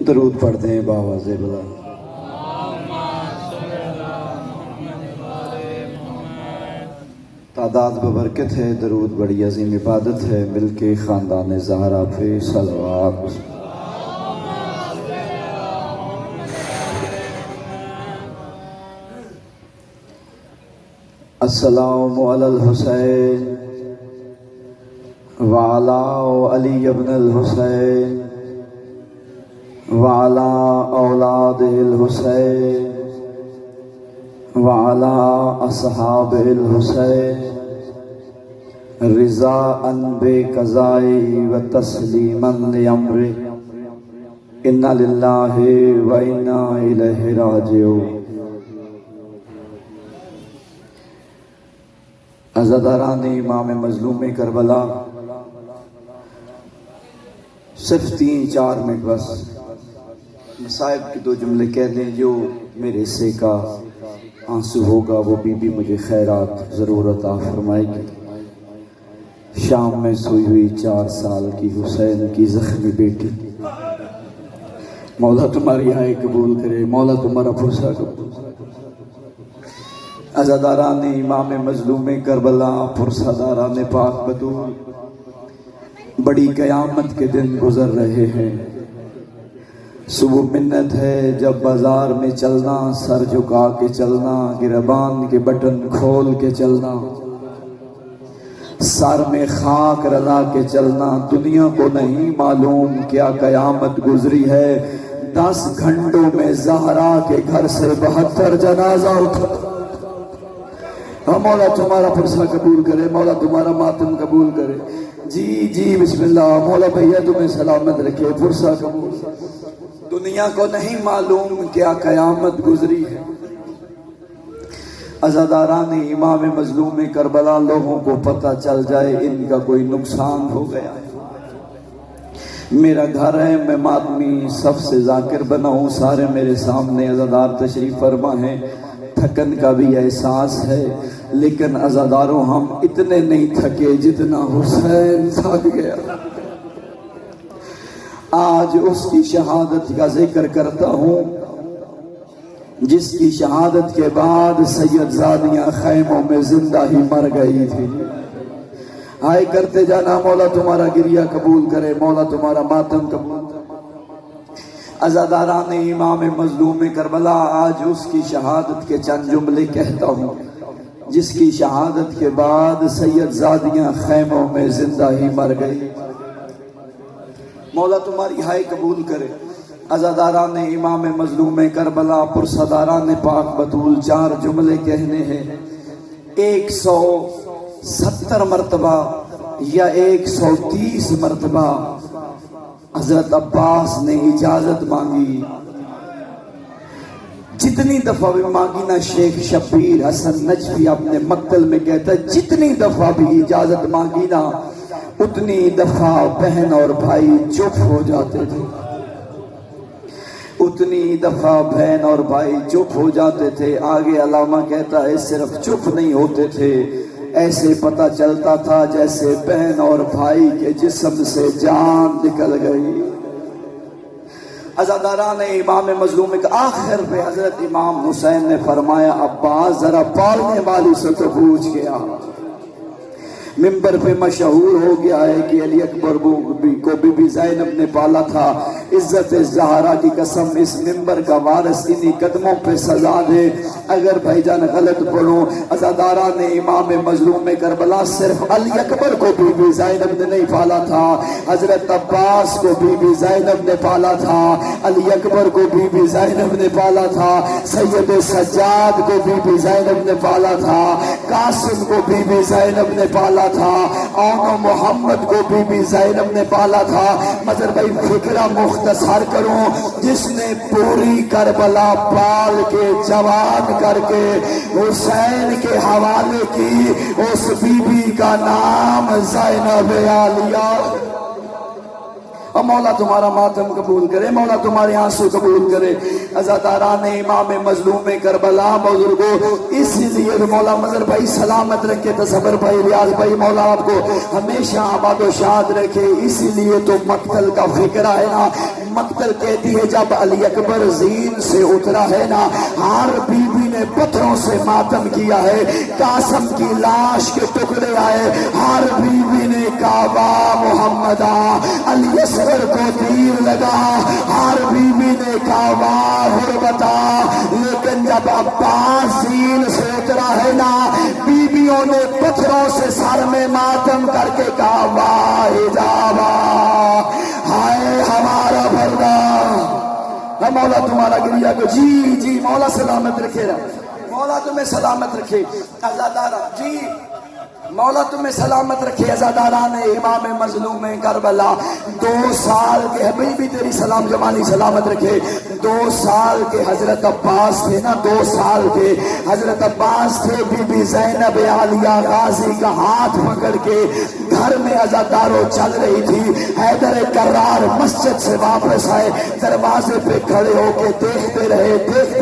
درود پڑھتے ہیں باواز بلا۔ تعداد ببرکت ہے، درود بڑی عظیم عبادت ہے، مل کے خاندان زہرا پہ صلوات۔ السلام علی الحسین وعلی علی ابن الحسین وعلی اولاد الحسین وعلی اصحاب الحسین رضاء بے قضائی و تسلیما لامر انا للہ و انا الیہ راجعون۔ عزاداران امام مظلوم کربلا، صرف 3-4 منٹ بس مصائب کے 2 جملے کہہ دیں۔ جو میرے حصے کا آنسو ہوگا وہ بی بی مجھے خیرات ضرور عطا فرمائے گی۔ شام میں سوئی ہوئی 4 سال کی حسین کی زخمی بیٹی، مولا تمہاری آئے قبول کرے، مولا تمہارا پرسہ قبول کرے۔ عزاداران امام مظلوم کربلا، پرساداران پاک بطول، بڑی قیامت کے دن گزر رہے ہیں۔ صبح منت ہے جب بازار میں چلنا، سر جھکا کے چلنا، گربان کے بٹن کھول کے چلنا، سر میں خاک رلا کے چلنا۔ دنیا کو نہیں معلوم کیا قیامت گزری ہے۔ 10 گھنٹوں میں زہرا کے گھر سے 72 جنازہ اٹھا۔ مولا تمہارا پرسہ قبول کرے، مولا تمہارا ماتم قبول کرے۔ جی بسم اللہ، مولا بھیا تمہیں سلامت رکھے، پرسہ قبول۔ دنیا کو نہیں معلوم کیا قیامت گزری ہے۔ عزاداران امام مظلوم کربلا، لوگوں کو پتہ چل جائے ان کا کوئی نقصان ہو گیا ہے۔ میرا گھر ہے، میں ماتمی سب سے ذاکر بنا ہوں، سارے میرے سامنے عزادار تشریف فرما ہیں۔ تھکن کا بھی احساس ہے، لیکن عزاداروں ہم اتنے نہیں تھکے جتنا حسین تھک گیا۔ آج اس کی شہادت کا ذکر کرتا ہوں جس کی شہادت کے بعد سید زادیاں خیموں میں زندہ ہی مر گئی تھی۔ آئے کرتے جانا، مولا تمہارا گریہ قبول کرے، مولا تمہارا ماتم قبول کرے۔ عزاداران امام مظلوم کربلا، آج اس کی شہادت کے چند جملے کہتا ہوں جس کی شہادت کے بعد سید زادیاں خیموں میں زندہ ہی مر گئی۔ مولا تمہاری ہائے قبول کرے۔ عزاداران امام مظلوم کربلا، پرساداران پاک بطول، 4 جملے کہنے ہیں۔ 170 مرتبہ یا 130 مرتبہ حضرت عباس نے اجازت مانگی۔ جتنی دفعہ بھی مانگی نا، شیخ شبیر حسن نجفی اپنے مقتل میں کہتا ہے، جتنی دفعہ بھی اجازت مانگی نا، اتنی دفعہ بہن اور بھائی چپ ہو جاتے تھے، اتنی دفعہ بہن اور بھائی چپ ہو جاتے تھے۔ آگے علامہ کہتا ہے صرف چپ نہیں ہوتے تھے، ایسے پتہ چلتا تھا جیسے بہن اور بھائی کے جسم سے جان نکل گئی۔ عزاداران امام مظلوم کا آخر پہ حضرت امام حسین نے فرمایا، عباس ذرا پالنے والی سے تو پوچھ گیا۔ ممبر پہ مشہور ہو گیا ہے کہ علی اکبر کو بی بی زینب نے پالا تھا۔ عزت زہرا کی قسم، اس ممبر کا وارث انہی قدموں پہ سزا دے اگر بھائی جان غلط پڑھو۔ عزاداران امام مظلوم کربلا، صرف علی اکبر کو بی بی زینب نے نہیں پالا تھا، حضرت عباس کو بی بی زینب نے پالا تھا، علی اکبر کو بی بی زینب نے پالا تھا، سید سجاد کو بی بی زینب نے پالا تھا، قاسم کو بی بی زینب نے پالا تھا، اور محمد کو بی بی زینب نے پالا تھا۔ مگر بھائی فکرہ مختصر کروں، جس نے پوری کربلا پال کے جوان کر کے حسین کے حوالے کی، اس بی بی کا نام زینب عالیہ۔ اور مولا تمہارا ماتم قبول کرے، مولا تمہارے آنسو قبول کرے۔ عزاداران امام مظلوم کربلا بزرگوں، اسی لیے مولا مظہر بھائی سلامت رکھے، تصور بھائی، ریاض بھائی، مولا آپ کو ہمیشہ آباد و شاد رکھے۔ اسی لیے تو مقتل کا فکر ہے نا، مقتل کہتی ہے جب علی اکبر زین سے اترا ہے نا، ہر بی بی نے پتھروں سے ماتم کیا ہے، قاسم کی لاش کے ٹکڑے آئے، ہر بی بی نے کعبہ محمدہ، علی اصغر کو تیر لگا، ہر بی بی نے کعبہ حرمتہ، لیکن جب عباس زین سے اترا ہے نا، بیویوں نے پتھروں سے سر میں ماتم کر کے کعبہ حجابہ، ہائے ہمارا بردہ، مولا تمہارا گریہ کو جی جی مولا سلامت رکھے رہا، مولا تمہیں سلامت رکھے۔ عزادارہ جی مولا تمہیں سلامت رکھے۔ عزاداران امام مظلوم کربلا 2 سال کے ابھی بھی تیری سلام جمالی سلامت رکھے، 2 سال کے حضرت عباس تھے نا، 2 سال کے حضرت عباس تھے، بی بی زینب عالیہ غازی کا ہاتھ پکڑ کے گھر میں عزاداروں چل رہی تھی، حیدر کرار مسجد سے واپس آئے، دروازے پہ کھڑے ہو کے دیکھتے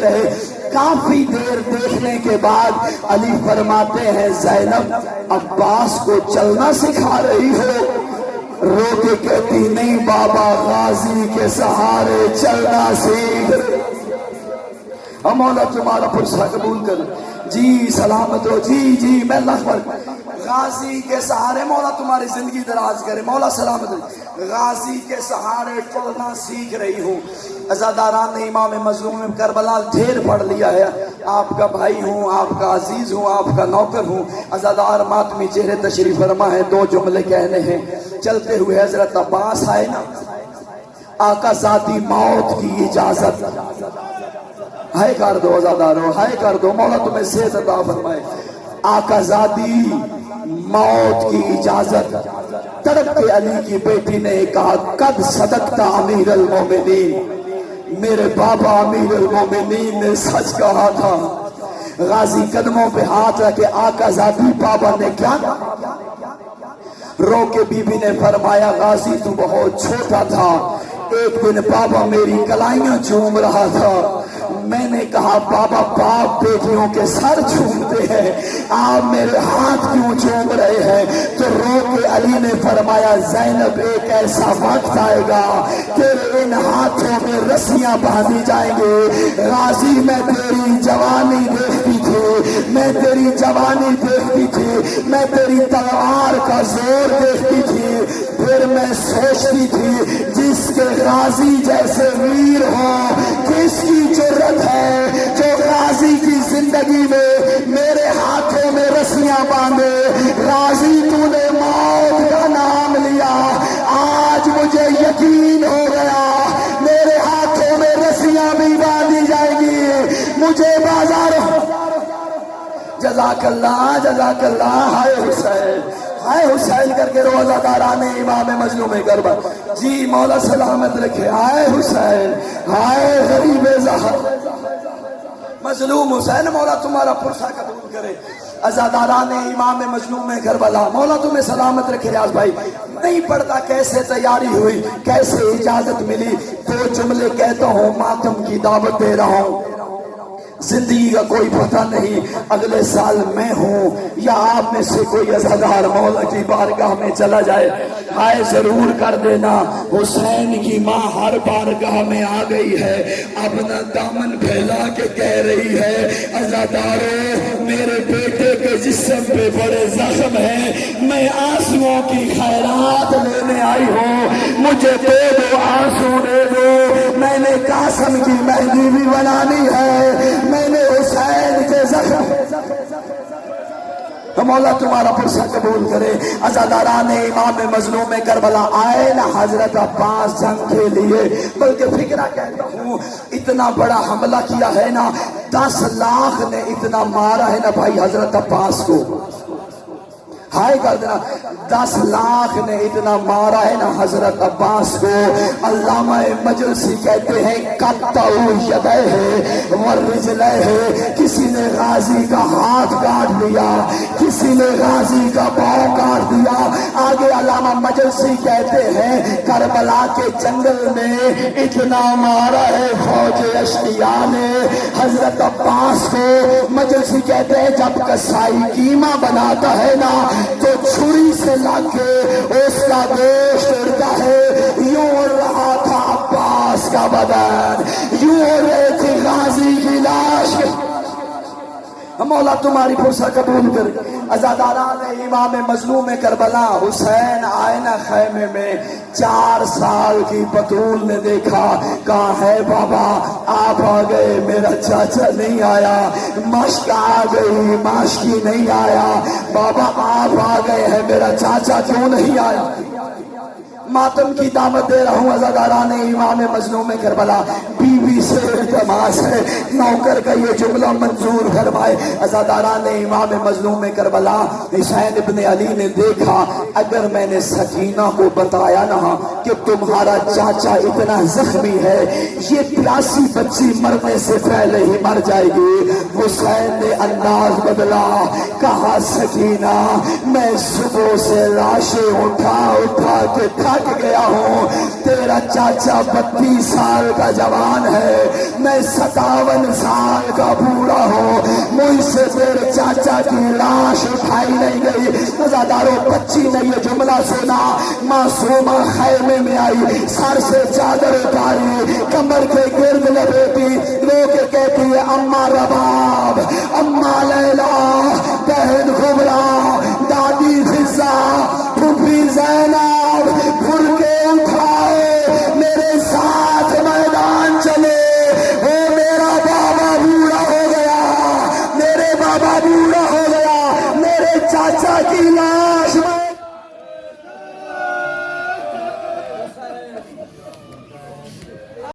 رہے، کافی دیر دیکھنے کے بعد علی فرماتے ہیں زینب عباس کو چلنا سکھا رہی ہو؟ رو کے کہتی نہیں بابا، غازی کے سہارے چلنا سیکھ۔ مولا تمہارا پرسہ قبول کر، جی سلامت ہو، جی جی میں اللہ پر غازی کے سہارے مولا تمہاری زندگی دراز کرے، مولا سلامت ہو، غازی کے سہارے چلنا سیکھ رہی ہوں۔ عزاداران نے امام مظلوم کربلا ڈھیر پڑھ لیا ہے، آپ کا بھائی ہوں، آپ کا عزیز ہوں، آپ کا نوکر ہوں۔ عزادار ماتمی چہرے تشریف فرما ہے، 2 جملے کہنے ہیں۔ چلتے ہوئے حضرت عباس آئے نا، آقا ذاتی موت کی اجازت ہائے کر دو، عزادارو ہائے کر دو، مولا تمہیں صحت عطا فرمائے۔ آقا ذاتی موت کی اجازت، تڑپ کے علی کی بیٹی نے کہا قد صدقتا امیر المومنین، میرے بابا امیر المومنین نے سچ کہا تھا۔ غازی قدموں پہ ہاتھ رکھے، آقا ذاتی بابا نے کیا رو کے بی بی نے فرمایا غازی تو بہت چھوٹا تھا، ایک دن بابا میری کلائیاں چوم رہا تھا، میں نے کہا بابا باپ بیٹیوں کے سر چومتے ہیں، آپ میرے ہاتھ کیوں چوم رہے ہیں؟ تو رو کے علی نے فرمایا زینب ایک ایسا وقت آئے گا تیرے ان ہاتھوں میں رسیاں باندھی جائیں گے۔ غازی میں تیری جوانی دیکھتی تھی، میں تیری جوانی دیکھتی تھی، میں تیری تلوار کا زور دیکھتی تھی، پھر میں سوچتی تھی جس کے غازی جیسے ویر ہو، کس کی جرت ہے جو غازی کی زندگی میں میرے ہاتھوں میں رسیاں باندھے۔ غازی تو نے موت کا نام لیا، آج مجھے یقین ہو گیا میرے ہاتھوں میں رسیاں بھی باندھی جائیں گی، مجھے بازاروں جزاک اللہ ہائے حسین، ہائے حسین کر کے روزہ داران امام مظلوم کربلا، جی مولا سلامت رکھے، ہائے حسین، ہائے غریب زہر مظلوم حسین، مولا تمہارا پرسہ قبول کرے۔ عزاداران امام مظلوم کربلا، مولا تمہیں سلامت رکھے۔ ریاض بھائی نہیں پڑھتا کیسے تیاری ہوئی، کیسے اجازت ملی؟ 2 جملے کہتا ہوں، ماتم کی دعوت دے رہا ہوں، زندگی کا کوئی پتہ نہیں، اگلے سال میں ہوں یا آپ میں سے کوئی عزادار مولا کی بارگاہ میں چلا جائے، ہائے ضرور کر دینا حسین کی ماں ہر بارگاہ میں آ گئی ہے، اپنا دامن پھیلا کے کہہ رہی ہے عزادارو میرے بیٹے کے جسم پہ بڑے زخم ہیں، میں آنسوؤں کی خیرات لینے آئی ہوں، مجھے دے دو آنسو دے دو، میں نے قاسم کی مہندی بھی بنانی ہے، میں نے حسین کے زخم۔ مولا تمہارا پرسہ قبول کرے۔ عزاداران امام مظلوم کربلا آئے نا حضرت عباس جنگ کے لیے، بلکہ فکرہ کہتا ہوں اتنا بڑا حملہ کیا ہے نا، 10 لاکھ نے اتنا مارا ہے نا بھائی حضرت عباس کو، ہائے کر دینا 10 لاکھ نے اتنا مارا ہے نا حضرت عباس کو. علامہ مجلسی کہتے ہیں قطعوا یدیہ ورجلیہ، کسی نے غازی کا ہاتھ کاٹ دیا، کسی نے غازی کا پاؤں کاٹ دیا. آگے علامہ مجلسی کہتے ہیں کربلا کے جنگل میں اتنا مارا ہے فوج اشقیاء نے حضرت عباس کو. مجلسی کہتے ہیں جب کسائی قیمہ بناتا ہے نا تو چھری سے لا کے اس کا گوشت اڑتا ہے. یوں اڑ رہا تھا عباس کا بدن، یوں اڑ رہے تھے غازی کی لاش. مولا تمہاری فرصت قبول کر. عزاداران امام مظلوم کربلا حسین آئے نا خیمے میں. 4 سال کی بطول نے دیکھا، کہاں ہے بابا؟ آپ آ گئے، میرا چاچا نہیں آیا. مشک آ گئی، ماشکی نہیں آیا. بابا آپ آ گئے ہیں، میرا چاچا کیوں نہیں آیا؟ ماتم کی دعوت دے رہا ہوں عزاداران امام مظلوم کربلا. بیوی سے التماس ہے نوکر کا یہ جملہ منظور فرمائے. عزاداران امام مظلوم کربلا حسین ابن علی نے دیکھا، اگر میں نے سکینہ کو بتایا نا کہ تمہارا چاچا اتنا زخمی ہے، یہ پیاسی بچی مرنے سے پہلے ہی مر جائے گی. حسین نے انداز بدلا، کہا سکینہ میں صبح سے لاشیں اٹھا اٹھا کے تھک گیا ہوں. تیرا چاچا 32 سال کا جوان ہے، میں 57 سال کا بوڑھا ہوں. مجھ سے تیرے چاچا کی لاش اٹھائی نہیں گئی. عزاداروں بچی نے یہ جملہ سنا، معصومہ خیمے میں آئی، سر سے چادر اتاری، کمر کے گرد لپیٹی، رو کے کہتی ہے اماں رباب، اماں لیلا، بہن کبرا، دادی فضا، پھوپھی زینب، گھر کے اٹھائے میرے ساتھ میدان چلے. او میرا بابا بوڑھا ہو گیا، میرے بابا بوڑھا ہو گیا، میرے چاچا کی لاش